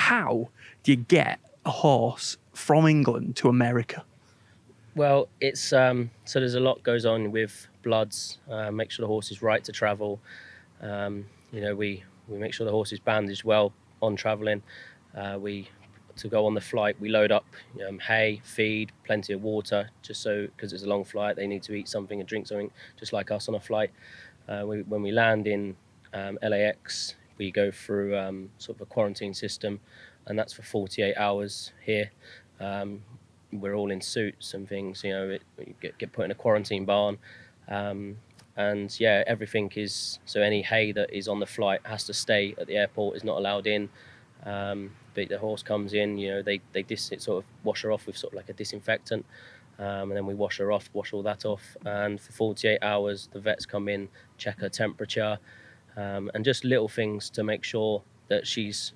how do you get a horse from England to America? Well, it's so there's a lot goes on with bloods. Make sure the horse is right to travel. We make sure the horse is bandaged well on travelling. To go on the flight, we load up hay, feed, plenty of water, just so, because it's a long flight, they need to eat something and drink something, just like us on a flight. When we land in LAX, we go through sort of a quarantine system, and that's for 48 hours here. We're all in suits and things, you get put in a quarantine barn. And yeah, everything is, so any hay that is on the flight has to stay at the airport, is not allowed in. But the horse comes in, they sort of wash her off with sort of like a disinfectant, and then we wash all that off. And for 48 hours, the vets come in, check her temperature, and just little things to make sure that she's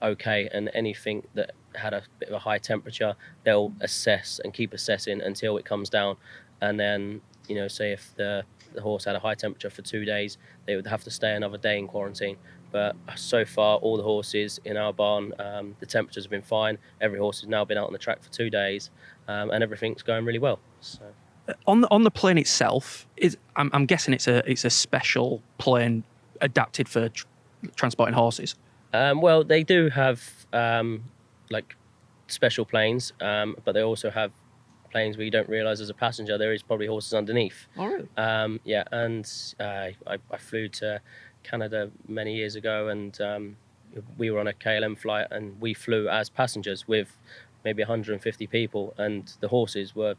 okay. And anything that had a bit of a high temperature, they'll assess and keep assessing until it comes down. And then, say if the horse had a high temperature for 2 days, they would have to stay another day in quarantine. But so far, all the horses in our barn, the temperatures have been fine. Every horse has now been out on the track for 2 days, and everything's going really well. So. On the plane itself, I'm guessing it's a special plane adapted for transporting horses. Well, they do have like special planes, but they also have planes where you don't realise as a passenger there is probably horses underneath. Oh, really? Yeah, and I flew to Canada many years ago, and we were on a KLM flight, and we flew as passengers with maybe 150 people, and the horses were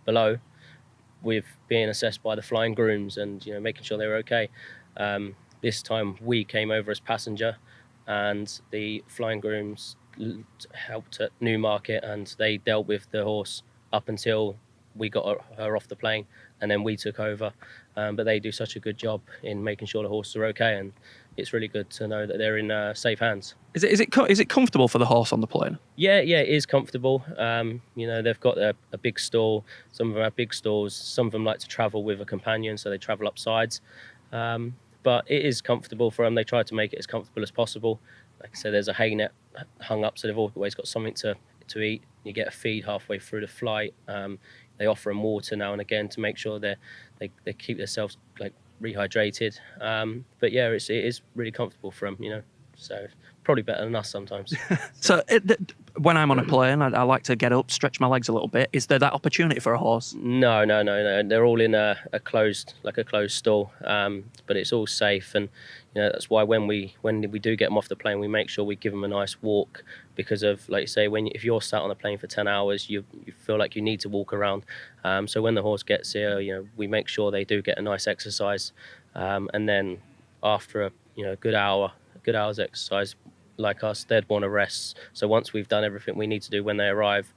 below with being assessed by the flying grooms and making sure they were okay. This time we came over as passenger, and the flying grooms helped at Newmarket, and they dealt with the horse up until we got her off the plane, and then we took over. But they do such a good job in making sure the horses are okay, and it's really good to know that they're in safe hands. Is it comfortable for the horse on the plane? Yeah, it is comfortable. They've got a big stall. Some of them have big stalls. Some of them like to travel with a companion, so they travel up sides. But it is comfortable for them. They try to make it as comfortable as possible. Like I said, there's a hay net hung up, so they've always got something to eat. You get a feed halfway through the flight. They offer them water now and again to make sure they keep themselves like rehydrated. But yeah, it is really comfortable for them, so probably better than us sometimes. So when I'm on a plane, I like to get up, stretch my legs a little bit. Is there that opportunity for a horse? No. They're all in a closed stall, but it's all safe. And that's why when we do get them off the plane, we make sure we give them a nice walk, because of, like you say, if you're sat on a plane for 10 hours, you feel like you need to walk around. So when the horse gets here, we make sure they do get a nice exercise, and then after a good hour's exercise, like us, they'd want to rest. So once we've done everything we need to do when they arrive,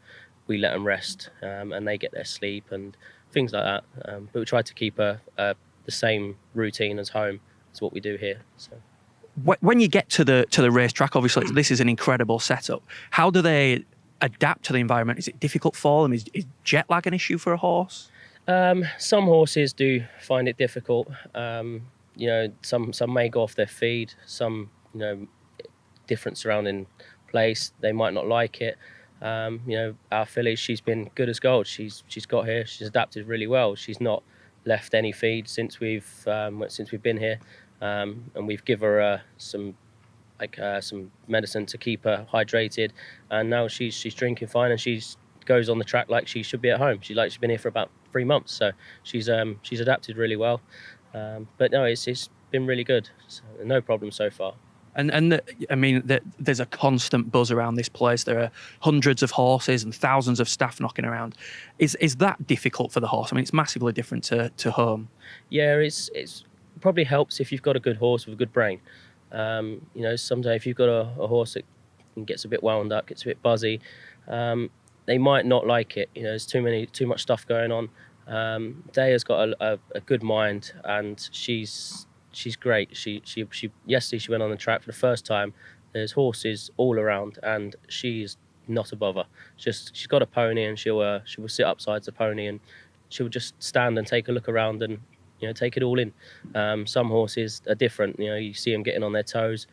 we let them rest, and they get their sleep and things like that. But we try to keep the same routine as home as what we do here. So. When you get to the racetrack, obviously this is an incredible setup. How do they adapt to the environment? Is it difficult for them? Is jet lag an issue for a horse? Some horses do find it difficult. Some may go off their feed. Some, different surrounding place, they might not like it. Our filly, she's been good as gold. She's got here. She's adapted really well. She's not left any feed since we've been here, and we've given her some medicine to keep her hydrated, and now she's drinking fine, and she's goes on the track like she should be at home. She's been here for about 3 months, so she's adapted really well. But no, it's been really good. So, no problem so far. And there's a constant buzz around this place. There are hundreds of horses and thousands of staff knocking around. Is that difficult for the horse? I mean, it's massively different to home. Yeah, it's probably helps if you've got a good horse with a good brain. Sometimes if you've got a horse that gets a bit wound up, gets a bit buzzy, they might not like it. There's too much stuff going on. Daya's got a good mind, and she's great. She yesterday she went on the track for the first time. There's horses all around, and she's not a bother. She's got a pony, and she will sit upside the pony, and she will just stand and take a look around and take it all in. Some horses are different. You see them getting on their toes,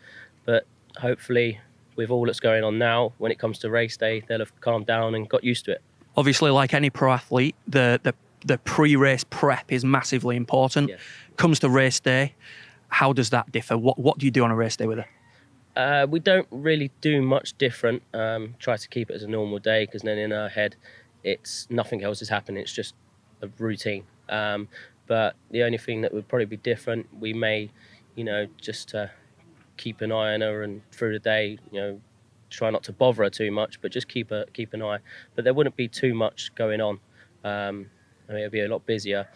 but hopefully with all that's going on now, when it comes to race day, they'll have calmed down and got used to it. Obviously, like any pro athlete, the pre-race prep is massively important. Yeah. Comes to race day, how does that differ? What do you do on a race day with her? We don't really do much different. Try to keep it as a normal day, because then in our head, it's nothing else is happening. It's just a routine. But the only thing that would probably be different, we may, just keep an eye on her, and through the day, try not to bother her too much, but just keep an eye. But there wouldn't be too much going on. It'll be a lot busier.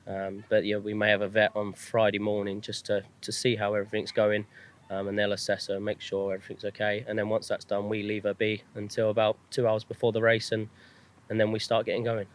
But we may have a vet on Friday morning just to see how everything's going. And they'll assess her and make sure everything's okay. And then once that's done, we leave her be until about 2 hours before the race, and then we start getting going.